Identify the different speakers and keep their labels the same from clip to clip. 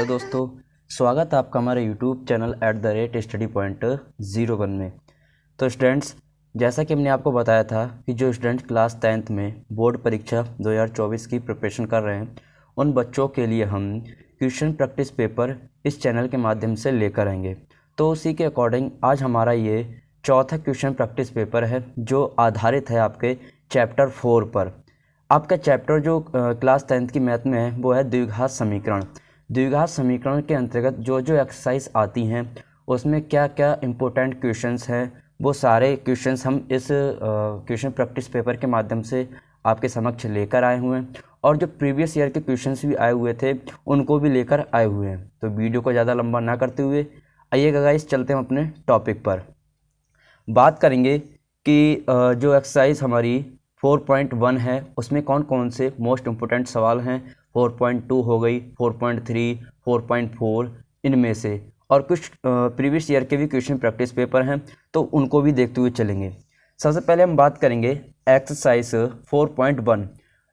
Speaker 1: Hello दोस्तों, स्वागत है आपका हमारे यूट्यूब चैनल @StudyPoint01 में। तो स्टूडेंट्स, जैसा कि हमने आपको बताया था कि जो स्टूडेंट क्लास 10th में बोर्ड परीक्षा 2024 की प्रिपरेशन कर रहे हैं, उन बच्चों के लिए हम क्वेश्चन प्रैक्टिस पेपर इस चैनल के माध्यम से लेकर आएंगे। तो उसी के अकॉर्डिंग आज हमारा ये चौथा क्वेश्चन प्रैक्टिस पेपर है, जो आधारित है आपके चैप्टर 4 पर। आपका चैप्टर जो क्लास 10th की मैथ में है वो है द्विघात समीकरण। द्विघात समीकरण के अंतर्गत जो जो एक्सरसाइज आती हैं उसमें क्या क्या इम्पोर्टेंट क्वेश्चंस हैं, वो सारे क्वेश्चंस हम इस क्वेश्चन प्रैक्टिस पेपर के माध्यम से आपके समक्ष लेकर आए हुए हैं। और जो प्रीवियस ईयर के क्वेश्चंस भी आए हुए थे उनको भी लेकर आए हुए हैं। तो वीडियो को ज़्यादा लंबा ना करते हुए आइएगा गाइस, चलते हैं अपने टॉपिक पर। बात करेंगे कि जो एक्सरसाइज हमारी 4.1 है उसमें कौन कौन से मोस्ट इम्पोर्टेंट सवाल हैं। 4.2 हो गई, 4.3, 4.4 इनमें से, और कुछ प्रीवियस ईयर के भी क्वेश्चन प्रैक्टिस पेपर हैं तो उनको भी देखते हुए चलेंगे। सबसे पहले हम बात करेंगे एक्सरसाइज 4.1।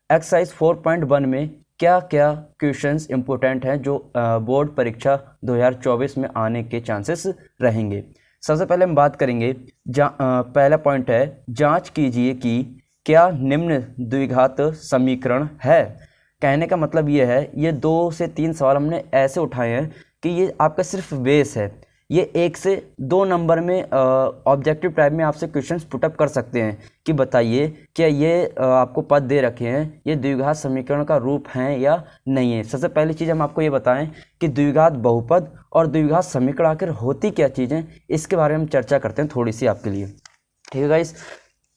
Speaker 1: एक्सरसाइज 4.1 में क्या क्या क्वेश्चंस इम्पोर्टेंट हैं जो बोर्ड परीक्षा 2024 में आने के चांसेस रहेंगे। सबसे पहले हम बात करेंगे पहला पॉइंट है, जांच कीजिए कि क्या निम्न द्विघात समीकरण है। कहने का मतलब ये है, ये 2 से 3 सवाल हमने ऐसे उठाए हैं कि ये आपका सिर्फ बेस है। ये 1 से 2 नंबर में ऑब्जेक्टिव टाइप में आपसे क्वेश्चंस पुटअप कर सकते हैं कि बताइए क्या ये आपको पद दे रखे हैं, ये द्विघात समीकरण का रूप हैं या नहीं है। सबसे पहली चीज़ हम आपको ये बताएं कि द्विघात बहुपद और द्विघात समीकरण आखिर होती क्या चीज़ें, इसके बारे में चर्चा करते हैं थोड़ी सी आपके लिए। ठीक है गाइस,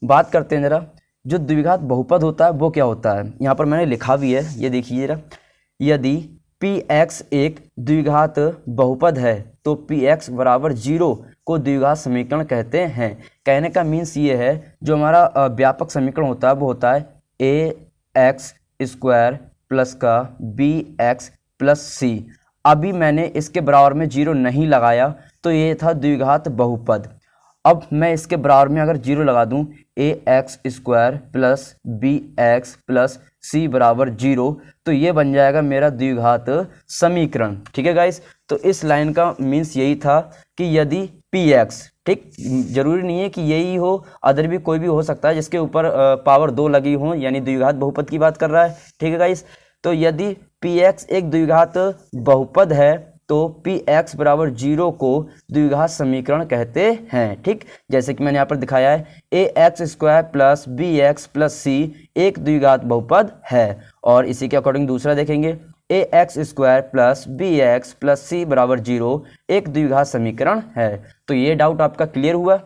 Speaker 1: बात करते हैं ज़रा जो द्विघात बहुपद होता है वो क्या होता है। यहाँ पर मैंने लिखा भी है, ये देखिए जरा। यदि px एक द्विघात बहुपद है तो px बराबर 0 को द्विघात समीकरण कहते हैं। कहने का मीन्स ये है, जो हमारा व्यापक समीकरण होता है वो होता है ax² प्लस का bx प्लस c। अभी मैंने इसके बराबर में 0 नहीं लगाया तो ये था द्विघात बहुपद। अब मैं इसके बराबर में अगर 0 लगा दूं, ax² plus bx plus c बराबर 0, तो ये बन जाएगा मेरा द्विघात समीकरण। ठीक है गाइस, तो इस लाइन का मीन्स यही था कि यदि px, ठीक, जरूरी नहीं है कि यही हो, अदर भी कोई भी हो सकता है जिसके ऊपर पावर 2 लगी हो, यानी द्विघात बहुपद की बात कर रहा है। ठीक है गाइस, तो यदि px एक द्विघात बहुपद है तो px बराबर 0 को द्विघात समीकरण कहते हैं। ठीक, जैसे कि मैंने यहाँ पर दिखाया है, ax² plus bx plus c एक द्विघात बहुपद है। और इसी के अकॉर्डिंग दूसरा देखेंगे, ax² plus bx plus c बराबर 0 एक द्विघात समीकरण है। तो ये डाउट आपका क्लियर हुआ।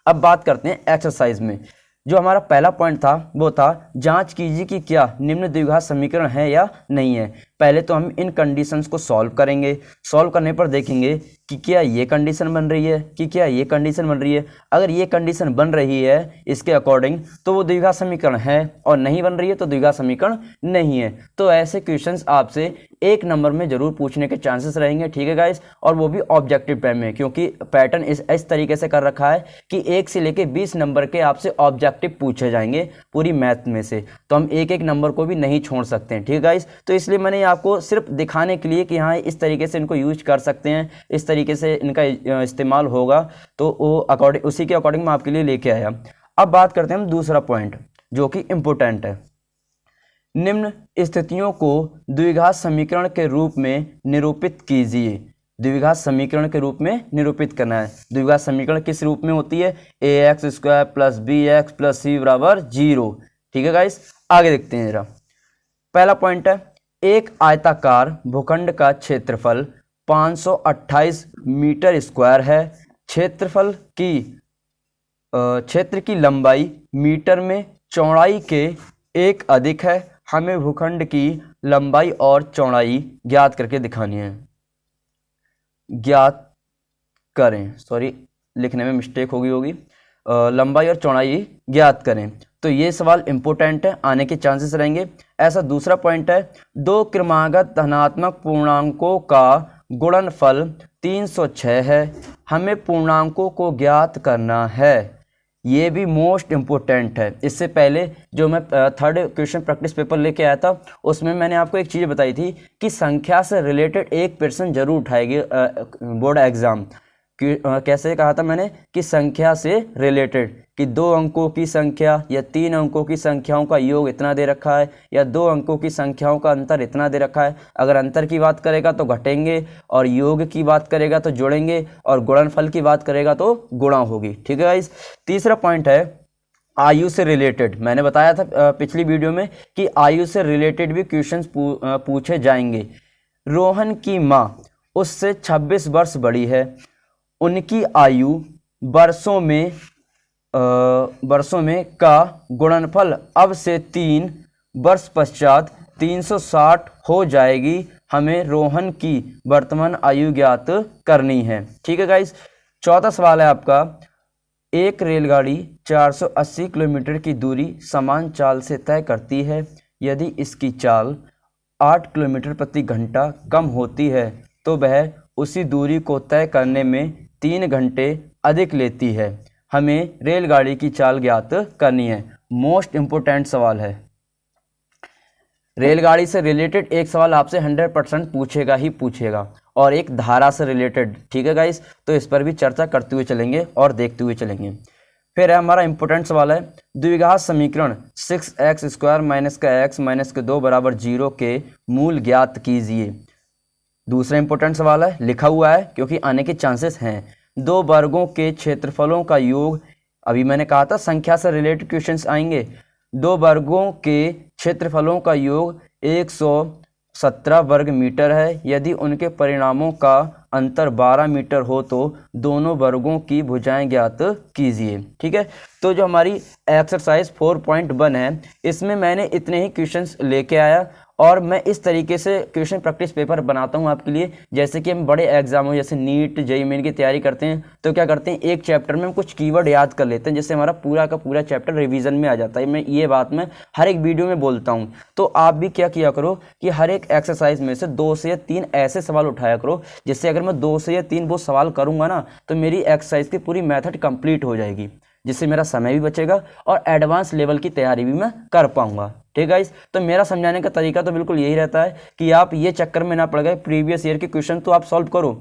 Speaker 1: अब बात करते हैं एक्सरसाइज में। जो हमारा पहला पॉइंट था वो था, जांच कीजिए कि क्या निम्न द्विघात समीकरण है या नहीं है। पहले तो हम इन कंडीशंस को सॉल्व करेंगे। सॉल्व करने पर देखेंगे कि क्या ये कंडीशन बन रही है, कि क्या ये कंडीशन बन रही है। अगर ये कंडीशन बन रही है इसके अकॉर्डिंग तो वो द्विघात समीकरण है, और नहीं बन रही है तो द्विघात समीकरण नहीं है। तो ऐसे क्वेश्चंस आपसे 1 नंबर में जरूर पूछने के चांसेस रहेंगे। ठीक है गाइस, और वो भी ऑब्जेक्टिव टाइप में, क्योंकि पैटर्न इस तरीके से कर रखा है कि 1 से लेके 20 नंबर के आपसे ऑब्जेक्टिव पूछे जाएंगे पूरी मैथ में से। तो हम एक एक नंबर को भी नहीं छोड़ सकते हैं। ठीक है गाइस, तो इसलिए मैंने आपको सिर्फ दिखाने के लिए कि हाँ इस तरीके से इनको यूज कर सकते हैं, इस तरीके से इनका इस्तेमाल होगा, तो वो उसी के अकॉर्डिंग मैं आपके लिए लेके आया। अब बात करते हैं हम दूसरा पॉइंट जो कि इम्पोर्टेंट है। निम्न स्थितियों को द्विघात समीकरण के रूप में निरूपित कीजिए। द्विघात समीकरण के रूप में निरूपित करना है। द्विघात समीकरण किस रूप में होती है, ax² plus bx plus c बराबर 0। ठीक है गाइस, आगे देखते हैं जरा। पहला पॉइंट है, एक आयताकार भूखंड का क्षेत्रफल 528 मीटर स्क्वायर है। क्षेत्र की लंबाई मीटर में चौड़ाई के 1 अधिक है। हमें भूखंड की लंबाई और चौड़ाई ज्ञात करके दिखानी है। ज्ञात करें, सॉरी लिखने में मिस्टेक होगी। लंबाई और चौड़ाई ज्ञात करें। तो ये सवाल इंपॉर्टेंट है, आने के चांसेस रहेंगे। ऐसा दूसरा पॉइंट है, 2 क्रमागत धनात्मक पूर्णांकों का गुणनफल 306 है। हमें पूर्णांकों को ज्ञात करना है। ये भी मोस्ट इम्पोर्टेंट है। इससे पहले जो मैं थर्ड क्वेश्चन प्रैक्टिस पेपर लेके आया था उसमें मैंने आपको एक चीज़ बताई थी कि संख्या से रिलेटेड एक पर्सन जरूर उठाएगी बोर्ड एग्ज़ाम। कैसे कहा था मैंने कि संख्या से रिलेटेड, कि 2 अंकों की संख्या या 3 अंकों की संख्याओं का योग इतना दे रखा है या 2 अंकों की संख्याओं का अंतर इतना दे रखा है। अगर अंतर की बात करेगा तो घटेंगे, और योग की बात करेगा तो जोड़ेंगे, और गुणनफल की बात करेगा तो गुणा होगी। ठीक है गाइस। तीसरा पॉइंट है आयु से रिलेटेड। मैंने बताया था पिछली वीडियो में कि आयु से रिलेटेड भी क्वेश्चंस पूछे जाएंगे। रोहन की माँ उससे 26 वर्ष बड़ी है, उनकी आयु वर्षों में का गुणनफल अब से 3 वर्ष पश्चात 360 हो जाएगी। हमें रोहन की वर्तमान आयु ज्ञात करनी है। ठीक है गाइस। चौथा सवाल है आपका, एक रेलगाड़ी 480 किलोमीटर की दूरी समान चाल से तय करती है। यदि इसकी चाल 8 किलोमीटर प्रति घंटा कम होती है तो वह उसी दूरी को तय करने में 3 घंटे अधिक लेती है। हमें रेलगाड़ी की चाल ज्ञात करनी है। मोस्ट इम्पोर्टेंट सवाल है। रेलगाड़ी से रिलेटेड एक सवाल आपसे 100% पूछेगा ही पूछेगा, और एक धारा से रिलेटेड। ठीक है गाइस। तो इस पर भी चर्चा करते हुए चलेंगे और देखते हुए चलेंगे। फिर है हमारा इंपॉर्टेंट सवाल है, द्विघात समीकरण 6x² माइनस का x माइनस के 2 बराबर 0 के मूल ज्ञात कीजिए। दूसरा इंपॉर्टेंट सवाल है, लिखा हुआ है क्योंकि आने के चांसेस हैं। 2 वर्गों के क्षेत्रफलों का योग, अभी मैंने कहा था संख्या से रिलेटेड क्वेश्चंस आएंगे। 2 वर्गों के क्षेत्रफलों का योग 117 वर्ग मीटर है। यदि उनके परिणामों का अंतर 12 मीटर हो तो दोनों वर्गों की भुजाएं ज्ञात कीजिए। ठीक है। तो जो हमारी एक्सरसाइज 4.1 है इसमें मैंने इतने ही क्वेश्चंस लेके आया, और मैं इस तरीके से क्वेश्चन प्रैक्टिस पेपर बनाता हूं आपके लिए। जैसे कि हम बड़े एग्जामों जैसे नीट जेईई मेन की तैयारी करते हैं तो क्या करते हैं, एक चैप्टर में हम कुछ कीवर्ड याद कर लेते हैं, जिससे हमारा पूरा का पूरा चैप्टर रिवीजन में आ जाता है। मैं ये बात मैं हर एक वीडियो में बोलता हूं। तो आप भी क्या किया करो कि हर एक एक्सरसाइज में से 2 से या 3 ऐसे सवाल उठाया करो, जिससे अगर मैं 2 से या 3 वो सवाल करूंगा ना तो मेरी एक्सरसाइज की पूरी मेथड कंप्लीट हो जाएगी, जिससे मेरा समय भी बचेगा और एडवांस लेवल की तैयारी भी मैं कर पाऊंगा। ठीक है गाइस। तो मेरा समझाने का तरीका तो बिल्कुल यही रहता है कि आप ये चक्कर में ना पड़ गए, प्रीवियस ईयर के क्वेश्चन तो आप सॉल्व करो,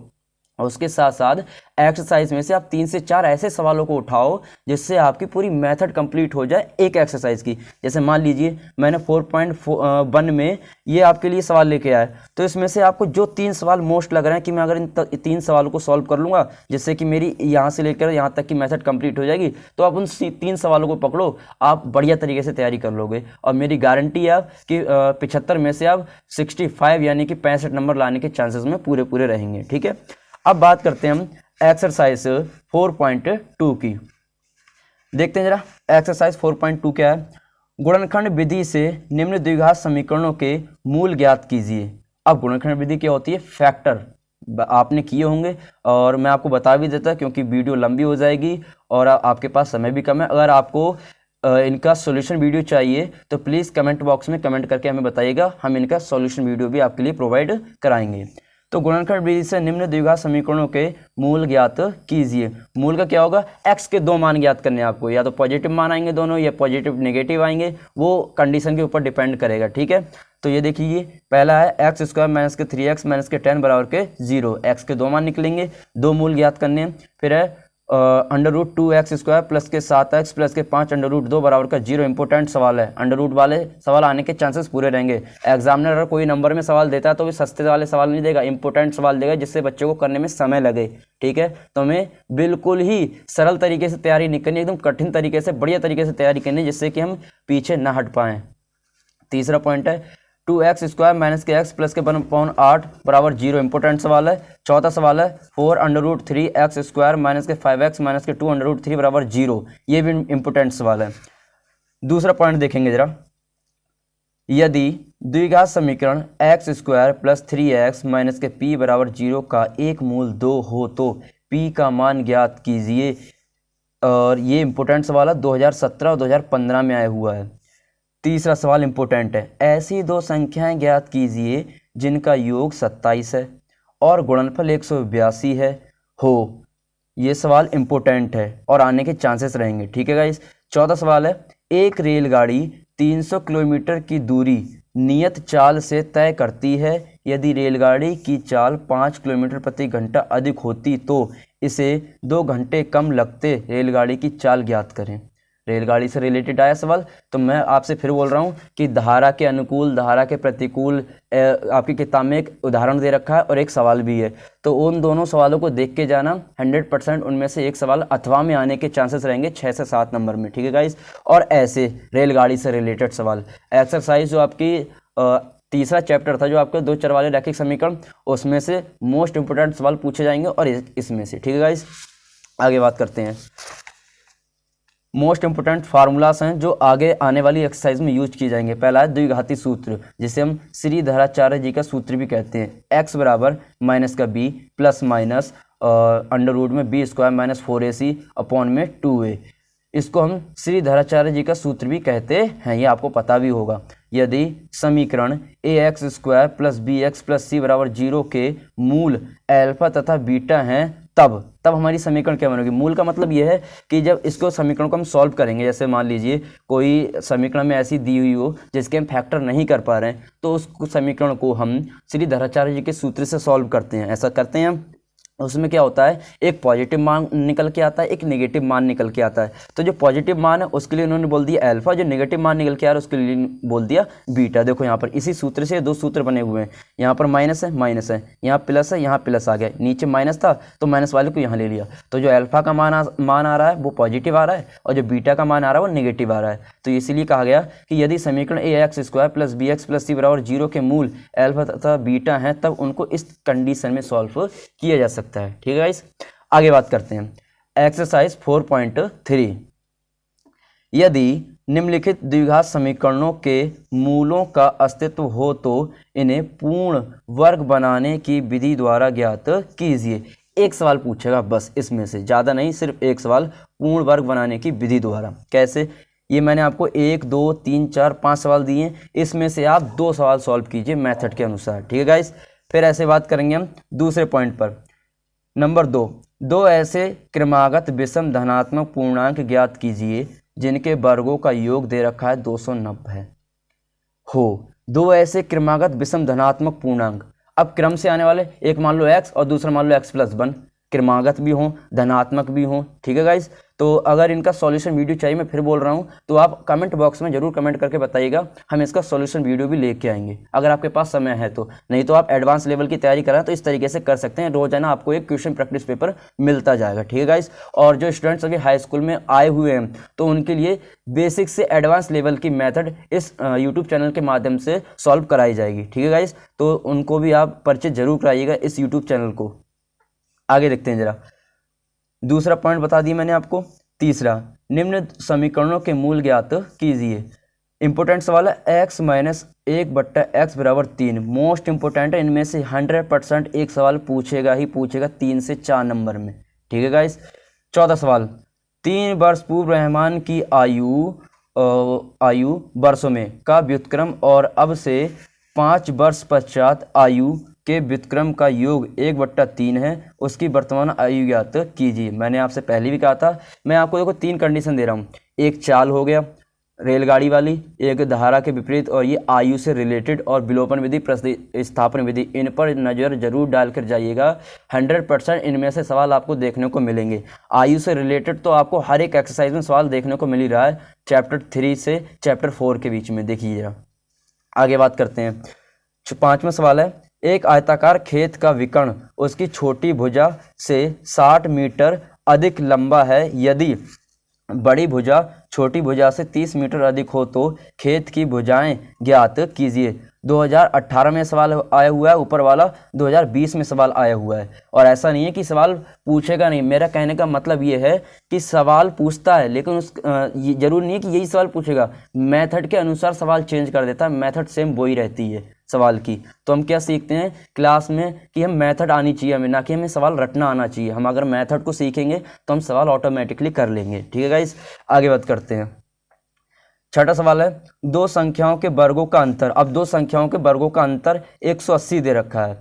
Speaker 1: और उसके साथ साथ एक्सरसाइज में से आप 3 से 4 ऐसे सवालों को उठाओ जिससे आपकी पूरी मेथड कंप्लीट हो जाए एक एक्सरसाइज की। जैसे मान लीजिए मैंने 4.1 में ये आपके लिए सवाल लेके आया, तो इसमें से आपको जो 3 सवाल मोस्ट लग रहे हैं कि मैं अगर इन 3 सवालों को सॉल्व कर लूँगा जिससे कि मेरी यहाँ से लेकर यहाँ तक की मेथड कंप्लीट हो जाएगी, तो आप उन 3 सवालों को पकड़ो, आप बढ़िया तरीके से तैयारी कर लोगे। और मेरी गारंटी है कि 75 में से आप 65 यानी कि 65 नंबर लाने के चांसेस में पूरे रहेंगे। ठीक है। अब बात करते हैं हम एक्सरसाइज 4.2 की। देखते हैं जरा एक्सरसाइज 4.2 क्या है। गुणनखंड विधि से निम्न द्विघात समीकरणों के मूल ज्ञात कीजिए। अब गुणनखंड विधि क्या होती है, फैक्टर आपने किए होंगे, और मैं आपको बता भी देता क्योंकि वीडियो लंबी हो जाएगी और आपके पास समय भी कम है। अगर आपको इनका सॉल्यूशन वीडियो चाहिए तो प्लीज़ कमेंट बॉक्स में कमेंट करके हमें बताइएगा, हम इनका सॉल्यूशन वीडियो भी आपके लिए प्रोवाइड कराएंगे। तो गुणनखंड विधि से निम्न द्विघात समीकरणों के मूल ज्ञात कीजिए। मूल का क्या होगा, x के 2 मान ज्ञात करने आपको, या तो पॉजिटिव मान आएंगे दोनों या पॉजिटिव नेगेटिव आएंगे, वो कंडीशन के ऊपर डिपेंड करेगा। ठीक है। तो ये देखिए पहला है x² माइनस के 3x माइनस के 10 बराबर के 0। x के 2 मान निकलेंगे, 2 मूल ज्ञात करने हैं। फिर है √2x² प्लस के 7x प्लस के 5 √2 बराबर का 0। इंपॉर्टेंट सवाल है, अंडर रूट वाले सवाल आने के चांसेस पूरे रहेंगे। एग्जामिनर अगर कोई नंबर में सवाल देता है तो भी सस्ते वाले सवाल नहीं देगा, इंपॉर्टेंट सवाल देगा जिससे बच्चों को करने में समय लगे। ठीक है। तो हमें बिल्कुल ही सरल तरीके से तैयारी नहीं करनी, एकदम कठिन तरीके से बढ़िया तरीके से तैयारी करनी, जिससे कि हम पीछे ना हट पाएँ। तीसरा पॉइंट है 2x² माइनस के x प्लस के 1/8 बराबर 0। इंपॉर्टेंट सवाल है। चौथा सवाल है 4 √3x² माइनस के 5x माइनस के 2 √3 बराबर 0। ये भी इंपॉर्टेंट सवाल है। दूसरा पॉइंट देखेंगे जरा, यदि द्विघात समीकरण x² प्लस 3x माइनस के p बराबर 0 का एक मूल 2 हो तो p का मान ज्ञात कीजिए। और ये इंपॉर्टेंट सवाल है, 2017 और 2015 में आया हुआ है। तीसरा सवाल इंपॉर्टेंट है, ऐसी 2 संख्याएं ज्ञात कीजिए जिनका योग 27 है और गुणनफल 182 है हो ये सवाल इम्पोर्टेंट है और आने के चांसेस रहेंगे, ठीक है गाइस। 14 सवाल है, एक रेलगाड़ी 300 किलोमीटर की दूरी नियत चाल से तय करती है। यदि रेलगाड़ी की चाल 5 किलोमीटर प्रति घंटा अधिक होती तो इसे 2 घंटे कम लगते। रेलगाड़ी की चाल ज्ञात करें। रेलगाड़ी से रिलेटेड आया सवाल, तो मैं आपसे फिर बोल रहा हूँ कि धारा के अनुकूल, धारा के प्रतिकूल आपकी किताब में एक उदाहरण दे रखा है और एक सवाल भी है, तो उन दोनों सवालों को देख के जाना। 100% उनमें से एक सवाल अथवा में आने के चांसेस रहेंगे 6 से 7 नंबर में, ठीक है गाइस। और ऐसे रेलगाड़ी से रिलेटेड सवाल एक्सरसाइज जो आपकी तीसरा चैप्टर था, जो आपके 2 चर वाले रैखिक समीकरण, उसमें से मोस्ट इंपोर्टेंट सवाल पूछे जाएंगे और इसमें से, ठीक है गाइस। आगे बात करते हैं। मोस्ट इंपोर्टेंट फार्मूलास हैं जो आगे आने वाली एक्सरसाइज में यूज किए जाएंगे। पहला है द्विघाती सूत्र, जिसे हम श्रीधराचार्य जी का सूत्र भी कहते हैं। x बराबर माइनस का b plus minus under root में b square minus 4ac upon में 2a। इसको हम श्रीधराचार्य जी का सूत्र भी कहते हैं, ये आपको पता भी होगा। यदि समीकरण ax square plus bx plus c बराबर 0 के मूल अल्फा तथा बीटा हैं, तब हमारी समीकरण क्या बनेगी। मूल का मतलब यह है कि जब इसको समीकरण को हम सॉल्व करेंगे, जैसे मान लीजिए कोई समीकरण में ऐसी दी हुई हो जिसके हम फैक्टर नहीं कर पा रहे हैं, तो उस समीकरण को हम श्रीधराचार्य जी के सूत्र से सॉल्व करते हैं। ऐसा करते हैं हम, उसमें क्या होता है, एक पॉजिटिव मान निकल के आता है, एक नेगेटिव मान निकल के आता है। तो जो पॉजिटिव मान है उसके लिए उन्होंने बोल दिया अल्फा, जो नेगेटिव मान निकल के आ रहा है उसके लिए बोल दिया बीटा। देखो यहाँ पर इसी सूत्र से 2 सूत्र बने हुए हैं, यहाँ पर माइनस है, यहाँ प्लस है, यहाँ प्लस आ गया, नीचे माइनस था तो माइनस वाले को यहाँ ले लिया। तो जो अल्फा का मान आ रहा है वो पॉजिटिव आ रहा है और जो बीटा का मान आ रहा है वो नेगेटिव आ रहा है। तो इसीलिए कहा गया कि यदि समीकरण ax square plus bx plus c बराबर 0 के मूल अल्फा तथा बीटा हैं, तब उनको इस कंडीशन में सॉल्व किया जा सकता है, ठीक है गाइस। आगे बात करते हैं एक्सरसाइज 4.3। यदि निम्नलिखित द्विघात समीकरणों के मूलों का अस्तित्व हो तो इन्हें पूर्ण वर्ग बनाने की विधि द्वारा ज्ञात कीजिए। एक सवाल पूछेगा बस, इसमें से ज़्यादा नहीं, सिर्फ एक सवाल, पूर्ण वर्ग बनाने की विधि द्वारा। कैसे, ये मैंने आपको 1 2 3 4 5 सवाल दिए, इसमें से आप 2 सवाल सॉल्व कीजिए मेथड के अनुसार, ठीक है गाइस। फिर ऐसे बात करेंगे हम दूसरे पॉइंट पर। नंबर 2 ऐसे क्रमागत विषम धनात्मक पूर्णांक ज्ञात कीजिए जिनके वर्गों का योग दे रखा है 290 हो। 2 ऐसे क्रमागत विषम धनात्मक पूर्णांक, अब क्रम से आने वाले, एक मान लो x और दूसरा मान लो x प्लस 1, क्रमागत भी हों धनात्मक भी हों, ठीक है गाइस। तो अगर इनका सॉल्यूशन वीडियो चाहिए, मैं फिर बोल रहा हूँ, तो आप कमेंट बॉक्स में जरूर कमेंट करके बताइएगा, हम इसका सॉल्यूशन वीडियो भी लेके आएंगे अगर आपके पास समय है तो। नहीं तो आप एडवांस लेवल की तैयारी करें तो इस तरीके से कर सकते हैं, रोजाना आपको एक क्वेश्चन प्रैक्टिस पेपर मिलता जाएगा, ठीक है गाइस। और जो स्टूडेंट्स अभी हाई स्कूल में आए हुए हैं तो उनके लिए बेसिक से एडवांस लेवल की मेथड इस यूट्यूब चैनल के माध्यम से सॉल्व कराई जाएगी, ठीक है गाइस। तो उनको भी आप परिचय जरूर कराइएगा इस यूट्यूब चैनल को। आगे देखते हैं जरा, दूसरा पॉइंट बता दिया मैंने आपको। तीसरा, निम्न समीकरणों के मूल ज्ञात कीजिए। इंपोर्टेंट सवाल है x माइनस 1/x बराबर 3। मोस्ट इंपोर्टेंट है, इनमें से 100% एक सवाल पूछेगा ही पूछेगा 3 से 4 नंबर में, ठीक है गाइस। 14 सवाल, 3 वर्ष पूर्व रहमान की आयु वर्षों में का व्युत्क्रम और अब से 5 वर्ष पश्चात आयु के व्युत्क्रम का योग 1/3 है, उसकी वर्तमान आयु ज्ञात कीजिए। मैंने आपसे पहले भी कहा था, मैं आपको देखो 3 कंडीशन दे रहा हूँ, एक चाल हो गया रेलगाड़ी वाली, एक धारा के विपरीत, और ये आयु से रिलेटेड और विलोपन विधि प्रतिस्थापन विधि, इन पर नज़र जरूर डाल कर जाइएगा। 100% इनमें से सवाल आपको देखने को मिलेंगे। आयु से रिलेटेड तो आपको हर एक एक्सरसाइज में सवाल देखने को मिल ही रहा है, चैप्टर 3 से चैप्टर 4 के बीच में, देखिए जरा। आगे बात करते हैं, 5वां सवाल है, एक आयताकार खेत का विकर्ण उसकी छोटी भुजा से 60 मीटर अधिक लंबा है। यदि बड़ी भुजा छोटी भुजा से 30 मीटर अधिक हो तो खेत की भुजाएं ज्ञात कीजिए। 2018 में सवाल आया हुआ है, ऊपर वाला 2020 में सवाल आया हुआ है। और ऐसा नहीं है कि सवाल पूछेगा नहीं, मेरा कहने का मतलब ये है कि सवाल पूछता है, लेकिन ये जरूर नहीं है कि यही सवाल पूछेगा, मेथड के अनुसार सवाल चेंज कर देता है, मेथड सेम वही रहती है सवाल की। तो हम क्या सीखते हैं क्लास में कि हम मेथड आनी चाहिए हमें, ना कि हमें सवाल रटना आना चाहिए। हम अगर मेथड को सीखेंगे तो हम सवाल ऑटोमेटिकली कर लेंगे, ठीक है गाइस। आगे बात करते हैं, 6वां सवाल है, 2 संख्याओं के वर्गों का अंतर। अब 2 संख्याओं के वर्गों का अंतर 180 दे रखा है।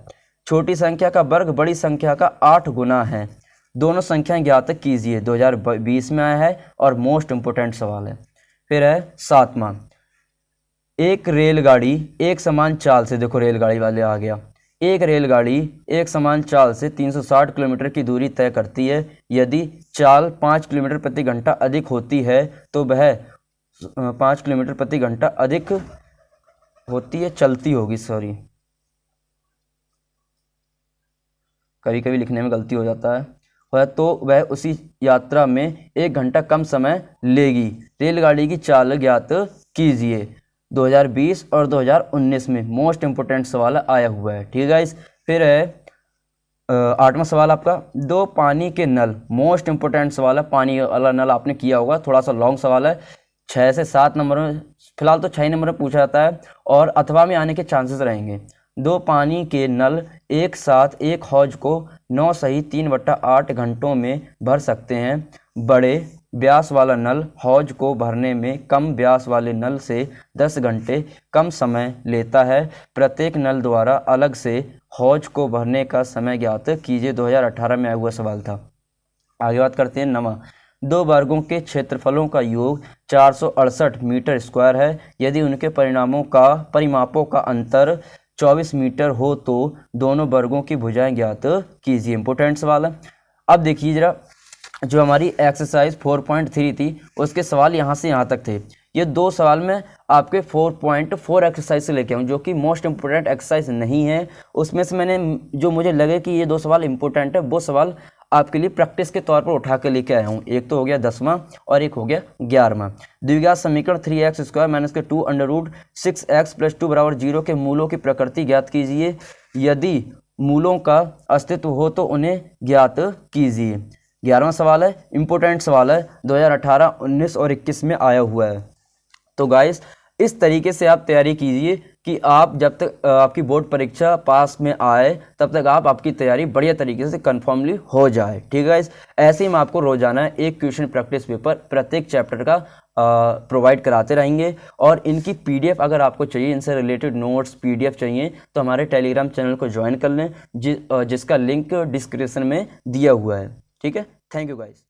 Speaker 1: छोटी संख्या का वर्ग बड़ी संख्या का 8 गुना है। दोनों संख्याएं ज्ञात कीजिए। 2020 में आया है और मोस्ट इम्पोर्टेंट सवाल है। फिर है 7वां, एक रेलगाड़ी एक समान चाल से, देखो रेलगाड़ी वाले आ गया, एक रेलगाड़ी एक समान चाल से 360 किलोमीटर की दूरी तय करती है। यदि चाल 5 किलोमीटर प्रति घंटा अधिक होती है तो वह 5 किलोमीटर प्रति घंटा अधिक होती है, चलती होगी, सॉरी कभी कभी लिखने में गलती हो जाता है, तो वह उसी यात्रा में 1 घंटा कम समय लेगी। रेलगाड़ी की चाल ज्ञात कीजिए। 2020 और 2019 में मोस्ट इम्पोर्टेंट सवाल आया हुआ है। ठीक है गाइस। फिर है 8वां सवाल आपका, दो पानी के नल, मोस्ट इम्पोर्टेंट सवाल है, पानी वाला नल आपने किया होगा, थोड़ा सा लॉन्ग सवाल है, 6 से 7 नंबर में, फिलहाल तो 6 नंबर में पूछा जाता है और अथवा में आने के चांसेस रहेंगे। दो पानी के नल एक साथ एक हौज को 9 सही 3/8 घंटों में भर सकते हैं। बड़े व्यास वाला नल हौज को भरने में कम व्यास वाले नल से 10 घंटे कम समय लेता है। प्रत्येक नल द्वारा अलग से हौज को भरने का समय ज्ञात कीजिए। 2018 में आया हुआ सवाल था। आगे बात करते हैं 9वां, दो वर्गों के क्षेत्रफलों का योग 468 मीटर स्क्वायर है। यदि उनके परिमापों का अंतर 24 मीटर हो तो दोनों वर्गों की भुजाएं ज्ञात कीजिए। इंपोर्टेंट सवाल है। अब देखिए जरा, जो हमारी एक्सरसाइज 4.3 थी उसके सवाल यहाँ से यहाँ तक थे। ये 2 सवाल में आपके 4.4 एक्सरसाइज से लेके आऊँ, जो कि मोस्ट इम्पोर्टेंट एक्सरसाइज नहीं है। उसमें से मैंने जो मुझे लगे कि ये 2 सवाल इम्पोर्टेंट है, वो सवाल आपके लिए प्रैक्टिस के तौर पर उठा के लेके आया हूँ। एक तो हो गया 10वां और एक हो गया 11वां। द्विघात समीकरण 3x स्क्वायर माइनस के 2 अंडर रूट 6x प्लस 2 बराबर 0 के मूलों की प्रकृति ज्ञात कीजिए। यदि मूलों का अस्तित्व हो तो उन्हें ज्ञात कीजिए। 11वां सवाल है, इंपोर्टेंट सवाल है, 2018, 19 और 21 में आया हुआ है। तो गाइस इस तरीके से आप तैयारी कीजिए कि आप जब तक आपकी बोर्ड परीक्षा पास में आए तब तक आपकी तैयारी बढ़िया तरीके से कन्फर्मली हो जाए। ठीक है गाइस। ऐसे ही हम आपको रोजाना एक क्वेश्चन प्रैक्टिस पेपर प्रत्येक चैप्टर का प्रोवाइड कराते रहेंगे। और इनकी पीडीएफ अगर आपको चाहिए, इनसे रिलेटेड नोट्स पीडीएफ चाहिए तो हमारे टेलीग्राम चैनल को ज्वाइन कर लें, जिसका लिंक डिस्क्रिप्शन में दिया हुआ है। ठीक है। Thank you guys.